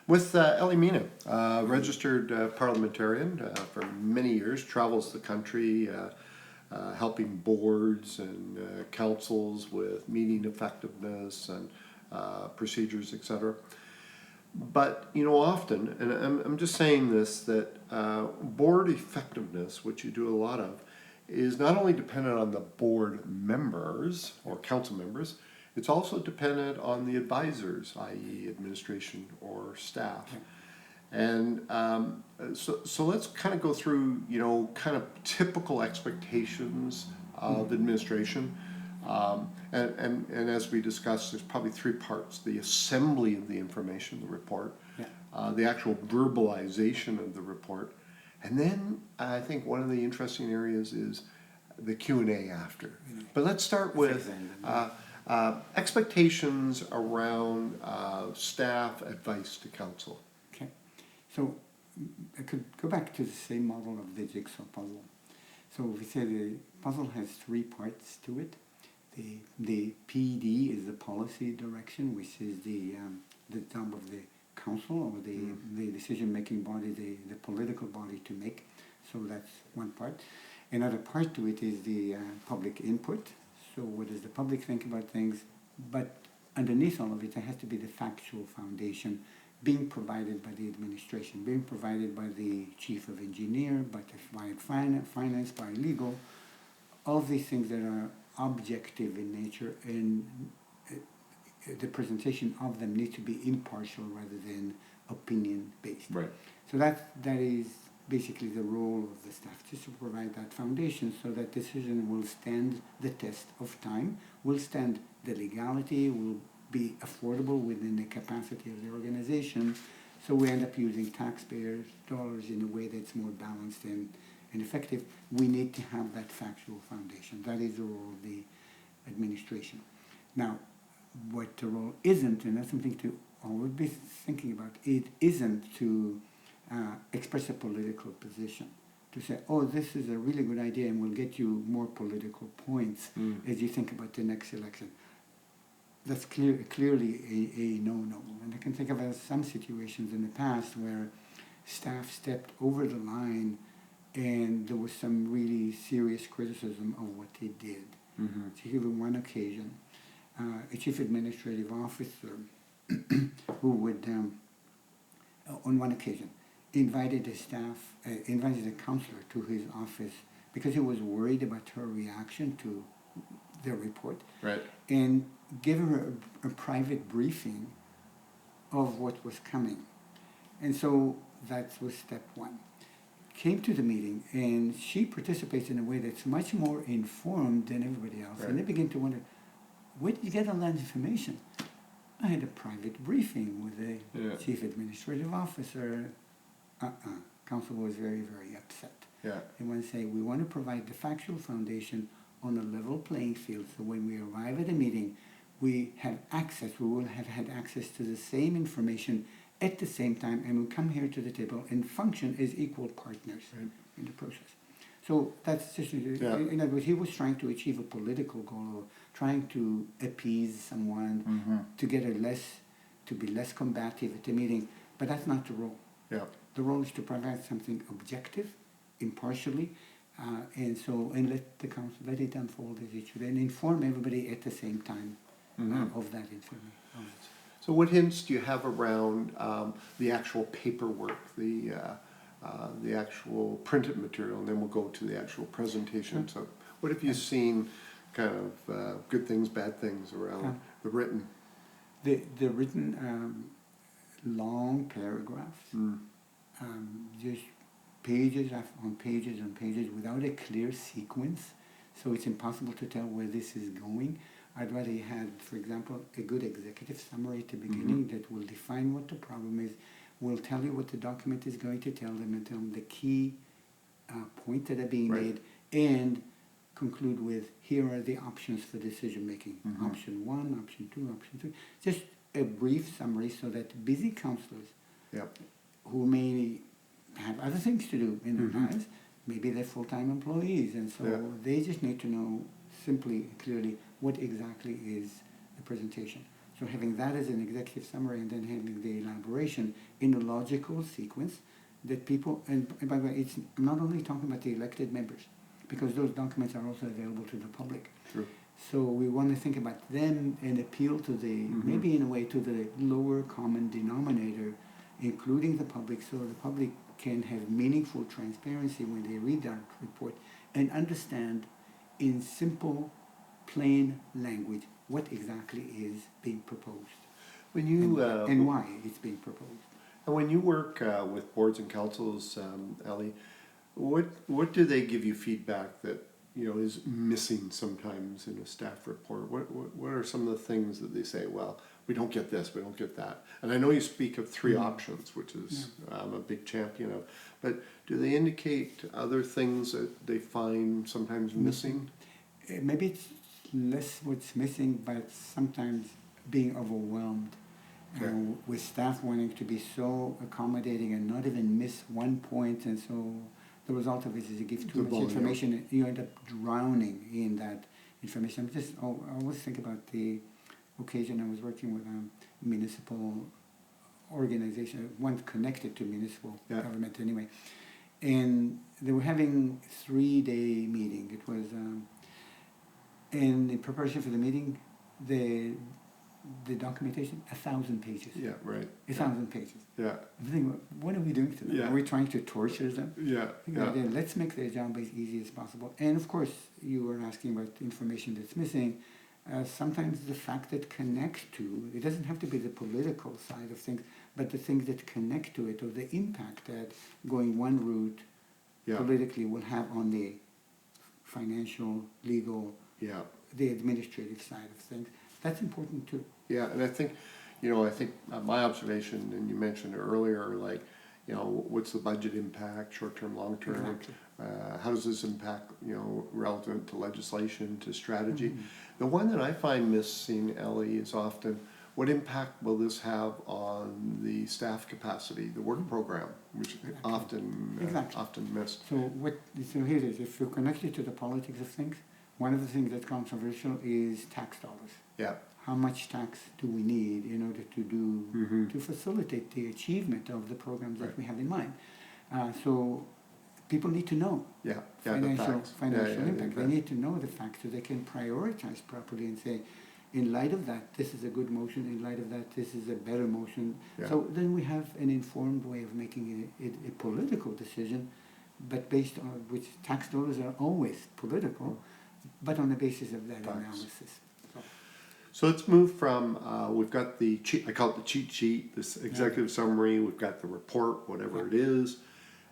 With Ellie Mina, registered parliamentarian for many years, travels the country helping boards and councils with meeting effectiveness and procedures, etc. But, you know, often, and I'm just saying this, that board effectiveness, which you do a lot of, is not only dependent on the board members or council members, it's also dependent on the advisors, i.e. administration or staff. And so let's kind of go through, you know, kind of typical expectations of administration. And as we discussed, there's probably three parts: the assembly of the information, the report, the actual verbalization of the report, and then I think one of the interesting areas is the Q&A after. But let's start with expectations around staff advice to council. Okay, so I could go back to the same model of the jigsaw puzzle. So we say the puzzle has three parts to it. The PD is the policy direction, which is the job of the council or the decision-making body, the political body to make. So that's one part. Another part to it is the public input. So what does the public think about things? But underneath all of it, there has to be the factual foundation being provided by the administration, being provided by the chief of engineer, by finance, by legal, all of these things that are objective in nature, and the presentation of them needs to be impartial rather than opinion-based. Right. So that is basically the role of the staff, just to provide that foundation so that decision will stand the test of time, will stand the legality, will be affordable within the capacity of the organization, so we end up using taxpayers' dollars in a way that's more balanced and effective. We need to have that factual foundation. That is the role of the administration. Now, what the role isn't, and that's something to always be thinking about, it isn't to express a political position, to say, oh, this is a really good idea and will get you more political points as you think about the next election. That's clearly a no-no. And I can think of some situations in the past where staff stepped over the line and there was some really serious criticism of what they did. So here on one occasion, a chief administrative officer who would, on one occasion, invited a counselor to his office because he was worried about her reaction to the report, Right. and gave her a private briefing of what was coming. And so that was step one. Came to the meeting, and she participates in a way that's much more informed than everybody else. Right. And they begin to wonder, where did you get all that information? I had a private briefing with the chief administrative officer. Council was very, very upset. Yeah. They want to say, we want to provide the factual foundation on a level playing field, so when we arrive at a meeting, we will have had access to the same information at the same time, and we'll come here to the table and function as equal partners in the process. So that's just, in other words, he was trying to achieve a political goal, trying to appease someone, to get to be less combative at the meeting, but that's not the role. Yeah. The role is to provide something objective, impartially, and let the council, let it unfold as it should, and inform everybody at the same time of that information. So what hints do you have around the actual paperwork, the actual printed material, and then we'll go to the actual presentation. So what have you seen, kind of good things, bad things around the written? The written long paragraphs, just pages on pages on pages without a clear sequence, so it's impossible to tell where this is going. I'd rather you had, for example, a good executive summary at the beginning that will define what the problem is, will tell you what the document is going to tell them, and tell them the key points that are being made, and conclude with, here are the options for decision making. Option 1, option 2, option 3. Just a brief summary so that busy councillors who may have other things to do in their lives, maybe they're full-time employees, and so they just need to know simply, clearly, what exactly is the presentation. So having that as an executive summary and then having the elaboration in a logical sequence that people, and by the way, it's I'm not only talking about the elected members, because those documents are also available to the public. True. So we want to think about them and appeal to the, maybe in a way, to the lower common denominator, including the public, so the public can have meaningful transparency when they read that report and understand in simple, plain language what exactly is being proposed When you and why it's being proposed. and when you work with boards and councils, Ali, what do they give you feedback that is missing sometimes in a staff report? What are some of the things that they say? Well, we don't get this, we don't get that. And I know you speak of three options, which is I'm a big champion of. But do they indicate other things that they find sometimes missing? Maybe it's less what's missing, but sometimes being overwhelmed. With staff wanting to be so accommodating and not even miss one point, and so the result of it is you give too much information, and you end up drowning in that information. I always think about the occasion I was working with a municipal organization, one connected to municipal government anyway, and they were having 3-day meeting. It was, and in preparation for the meeting, the documentation, 1,000 pages. Yeah, right. 1,000 pages. Yeah. I'm thinking, what are we doing to them? Yeah. Are we trying to torture them? Yeah. Let's make their job as easy as possible. And of course, you were asking about information that's missing. Sometimes the fact that connects to, it doesn't have to be the political side of things, but the things that connect to it, or the impact that going one route politically will have on the financial, legal, the administrative side of things. That's important too. Yeah, and I think my observation, and you mentioned earlier, like, what's the budget impact, short-term, long-term? Exactly. How does this impact, relevant to legislation, to strategy? The one that I find missing, Ellie, is often, what impact will this have on the staff capacity, the work program, which often missed. So here it is. If you're connected to the politics of things, one of the things that's controversial is tax dollars. Yeah. How much tax do we need in order to facilitate the achievement of the programs that we have in mind? So people need to know financial impact. They need to know the facts so they can prioritize properly and say, in light of that, this is a good motion. In light of that, this is a better motion. Yeah. So then we have an informed way of making a political decision, but based on which tax dollars are always political, but on the basis of that analysis. So let's move from, we've got the I call it the cheat sheet, this executive summary, we've got the report, whatever it is,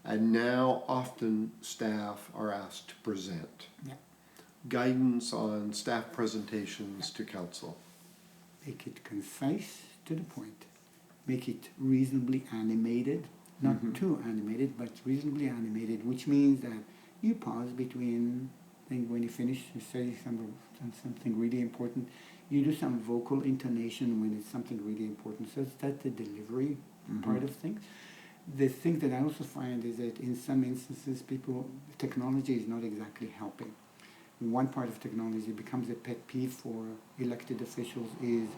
and now often staff are asked to present. Guidance on staff presentations to council. Make it concise, to the point. Make it reasonably animated, not too animated, but reasonably animated, which means that you pause between, when you finish, you say something really important. You do some vocal intonation when it's something really important. So that's the delivery part of things. The thing that I also find is that in some instances, technology is not exactly helping. One part of technology becomes a pet peeve for elected officials is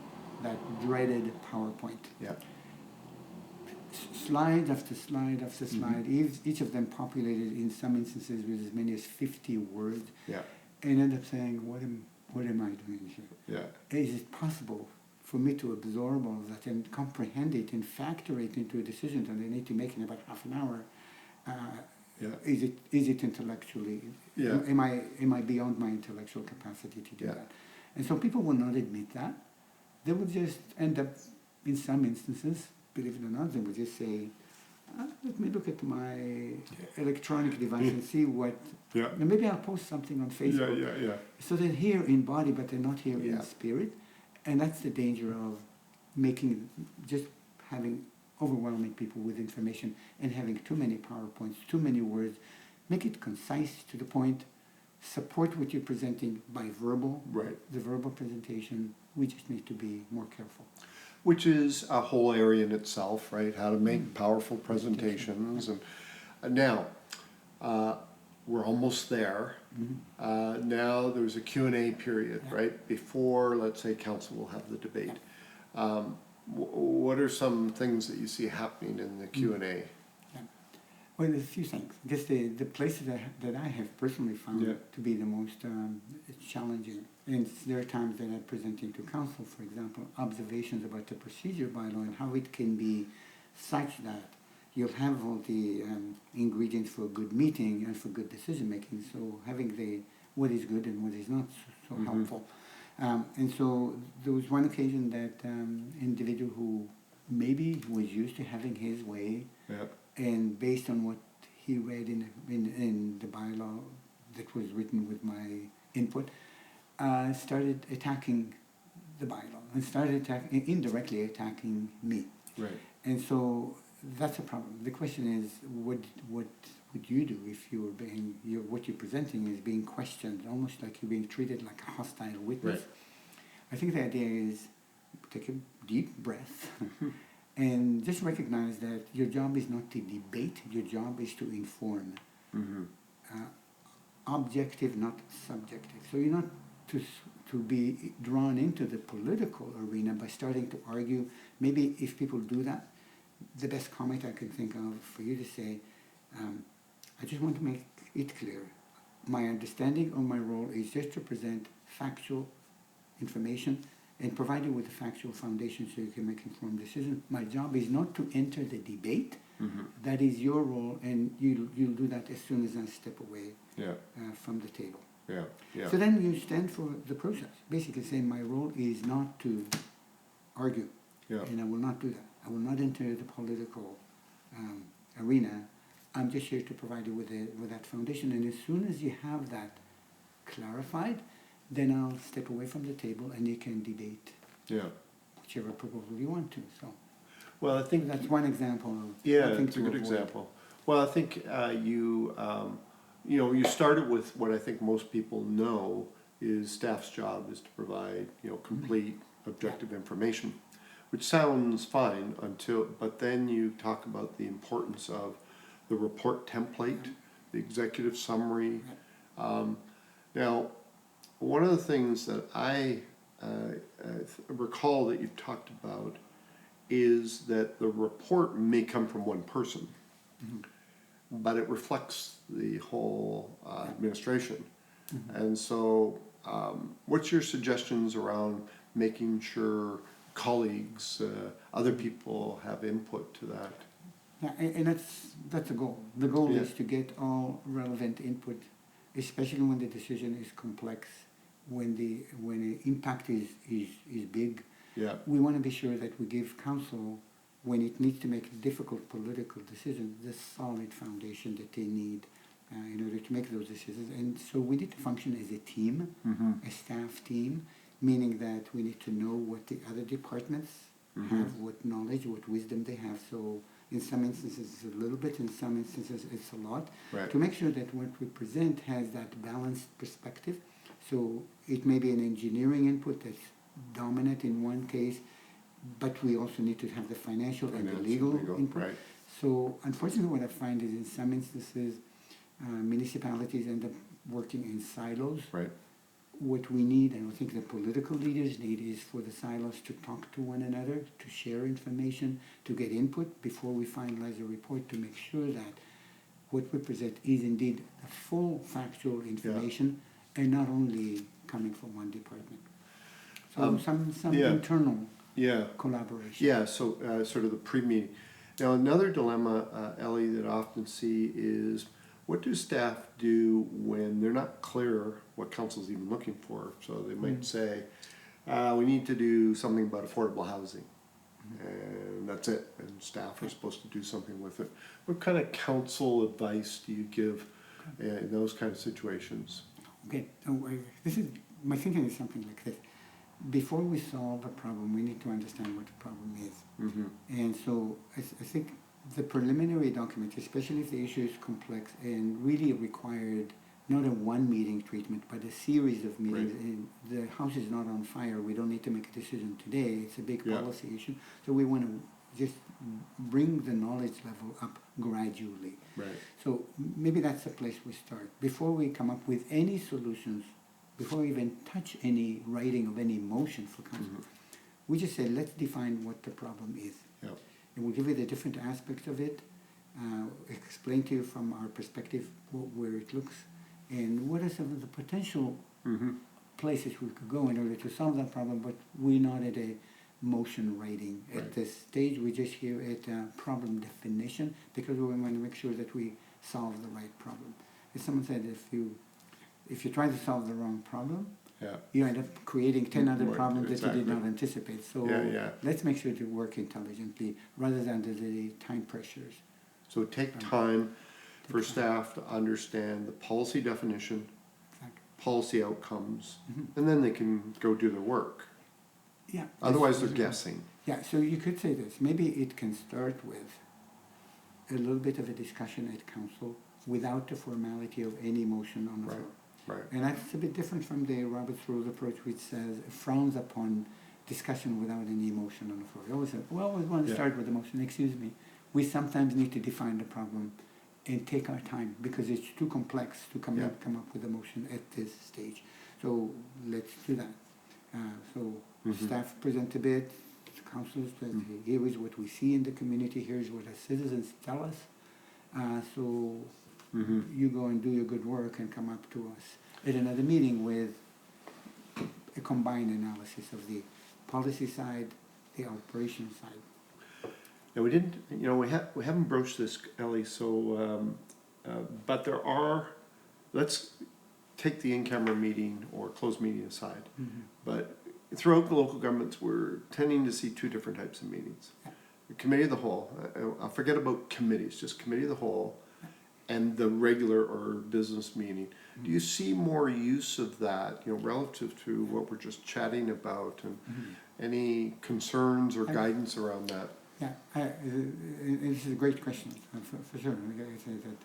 that dreaded PowerPoint. Yeah. Slide after slide after slide, each of them populated in some instances with as many as 50 words. Yeah. And end up saying, what am I doing here? Yeah. Is it possible for me to absorb all of that and comprehend it and factor it into a decision that I need to make in about half an hour? Is it intellectually? Am I beyond my intellectual capacity to do that? And so people will not admit that. They will just end up, in some instances, believe it or not, they will just say, let me look at my electronic device and see what. And maybe I'll post something on Facebook. So they're here in body, but they're not here in spirit, and that's the danger of having overwhelming people with information and having too many PowerPoints, too many words. Make it concise, to the point. Support what you're presenting by the verbal presentation. We just need to be more careful. Which is a whole area in itself, right? How to make powerful presentations. And now, we're almost there. Now there's a Q&A period, right? Before, let's say, council will have the debate. What are some things that you see happening in the Q&A? Well, there's a few things. I guess the places that I have personally found Yeah. to be the most challenging, and there are times that I'm presenting to council, for example, observations about the procedure bylaw and how it can be such that you'll have all the ingredients for a good meeting and for good decision making. So having what is good and what is not so helpful. And so there was one occasion that individual who maybe was used to having his way, Yeah. and based on what he read in the bylaw that was written with my input, started attacking the bylaw and started indirectly attacking me. Right. And so that's a problem. The question is, what would you do if you were what you're presenting is being questioned, almost like you're being treated like a hostile witness? Right. I think the idea is take a deep breath and just recognize that your job is not to debate, your job is to inform. Objective, not subjective. So you're not to be drawn into the political arena by starting to argue. Maybe if people do that, the best comment I can think of for you to say, I just want to make it clear. My understanding of my role is just to present factual information and provide you with a factual foundation so you can make informed decisions. My job is not to enter the debate. That is your role, and you'll do that as soon as I step away from the table. Yeah. Yeah. So then you stand for the process, basically saying my role is not to argue, and I will not do that. I will not enter the political arena. I'm just here to provide you with that foundation, and as soon as you have that clarified, then I'll step away from the table and you can debate whichever proposal you want to. So, well, I think that's one example of it's a good example. Well, I think you started with what I think most people know is staff's job is to provide complete objective information, which sounds fine but then you talk about the importance of the report template, the executive summary. Now, one of the things that I recall that you've talked about is that the report may come from one person, but it reflects the whole administration. And so what's your suggestions around making sure colleagues, other people have input to that? Yeah, and that's the goal. The goal is to get all relevant input, especially when the decision is complex, when the impact is big. Yeah. We want to be sure that we give council, when it needs to make difficult political decisions, the solid foundation that they need in order to make those decisions. And so we need to function as a team, a staff team, meaning that we need to know what the other departments have, what knowledge, what wisdom they have. So in some instances it's a little bit, in some instances it's a lot. Right. To make sure that what we present has that balanced perspective. So it may be an engineering input that's dominant in one case, but we also need to have the financial and the legal input. Right. So unfortunately what I find is in some instances municipalities end up working in silos. Right. What we need, and I think the political leaders need, is for the silos to talk to one another, to share information, to get input before we finalize a report, to make sure that what we present is indeed the full factual information and not only coming from one department. So some internal collaboration. Yeah, so sort of the pre-meeting. Now another dilemma, Ellie, that I often see is, what do staff do when they're not clear what council's even looking for? So they might say, we need to do something about affordable housing, and that's it, and staff are supposed to do something with it. What kind of council advice do you give in those kind of situations? Okay, so my thinking is something like this. Before we solve a problem, we need to understand what the problem is. And so I think the preliminary document, especially if the issue is complex and really required not a one meeting treatment, but a series of meetings. Right. And the house is not on fire. We don't need to make a decision today. It's a big policy issue. So we want to just bring the knowledge level up gradually. Right. So maybe that's the place we start. Before we come up with any solutions, before we even touch any writing of any motion for council, We just say, let's define what the problem is. Yeah. And we'll give you the different aspects of it, explain to you from our perspective where it looks, and what are some of the potential places we could go in order to solve that problem, but we're not at a motion writing at Right. this stage. We're just here at problem definition, because we want to make sure that we solve the right problem. As someone said, if you try to solve the wrong problem, Yeah. you end up creating 10 other Right, problems that you did exactly. not anticipate. So Yeah. let's make sure to work intelligently rather than the time pressures. So take time for staff to understand the policy definition, Exactly. policy outcomes, Mhm. and then they can go do their work. Yeah. Otherwise, that's- they're guessing. Yeah, so you could say this. Maybe it can start with a little bit of a discussion at council without the formality of any motion on the Right. floor. Right. And that's a bit different from the Robert's Rules approach, which says frowns upon discussion without any motion on the floor. We always say, we always want to Yeah. start with the motion. Excuse me. We sometimes need to define the problem and take our time because it's too complex to come Yeah. up with a motion at this stage. So let's do that. So Mhm. staff present a bit, councilors present, here is what we see in the community, here's what our citizens tell us. So you go and do your good work and come up to us at another meeting with a combined analysis of the policy side, the operation side. Now, we didn't, we haven't broached this, Ellie, so, but there are, let's take the in-camera meeting or closed meeting aside. But throughout the local governments, we're tending to see two different types of meetings. The committee of the whole, I'll forget about committees, just committee of the whole, and the regular or business meeting. Do you see more use of that, relative to what we're just chatting about, and any concerns or guidance around that? Yeah, this is a great question, for sure. I gotta say that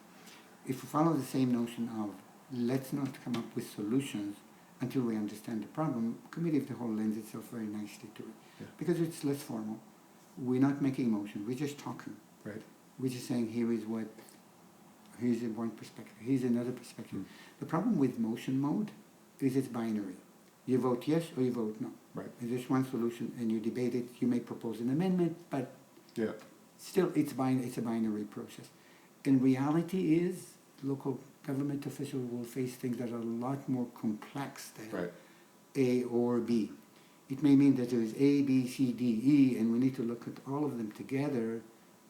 if we follow the same notion of let's not come up with solutions until we understand the problem, committee of the whole lends itself very nicely to it. Yeah. Because it's less formal. We're not making motion, we're just talking. Right. We're just saying here's one perspective, here's another perspective. The problem with motion mode is it's binary. You vote yes or you vote no. Right. There's just one solution and you debate it, you may propose an amendment, but Yeah. still it's a binary process. In reality is local government officials will face things that are a lot more complex than Right. A or B. It may mean that there is A, B, C, D, E, and we need to look at all of them together.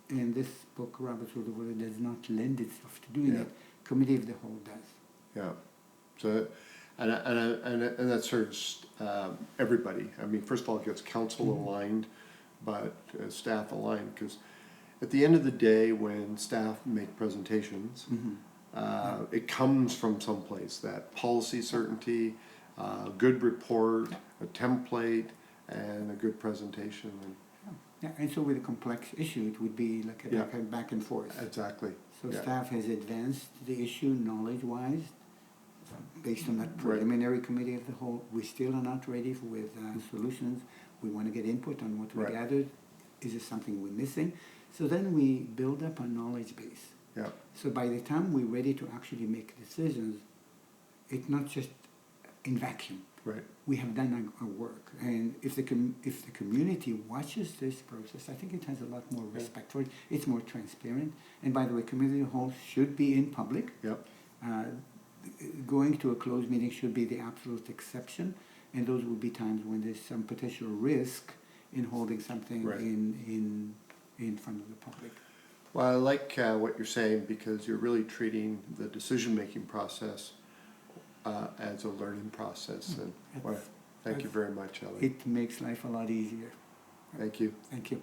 And this book, Robert's Rule of Order, does not lend itself to doing Yeah. it. Committee of the whole does. Yeah. So, and that serves everybody. I mean, first of all, it gets council aligned, but staff aligned, because at the end of the day, when staff make presentations, it comes from someplace. That policy certainty, good report, a template, and a good presentation. Yeah, and so with a complex issue, it would be like a Yeah. back and forth. Exactly. So Yeah. staff has advanced the issue knowledge-wise, based on that preliminary committee of the whole. We still are not ready with solutions. We want to get input on what we Right. gathered. Is there something we're missing? So then we build up a knowledge base. Yeah. So by the time we're ready to actually make decisions, it's not just in vacuum. Right. We have done our work, and if the community watches this process, I think it has a lot more respect for it. It's more transparent, and by the way, community halls should be in public. Yep. Going to a closed meeting should be the absolute exception, and those will be times when there's some potential risk in holding something Right. in front of the public. Well, I like what you're saying, because you're really treating the decision-making process as a learning process. And thank you very much, Ellie. It makes life a lot easier. Thank you. Thank you.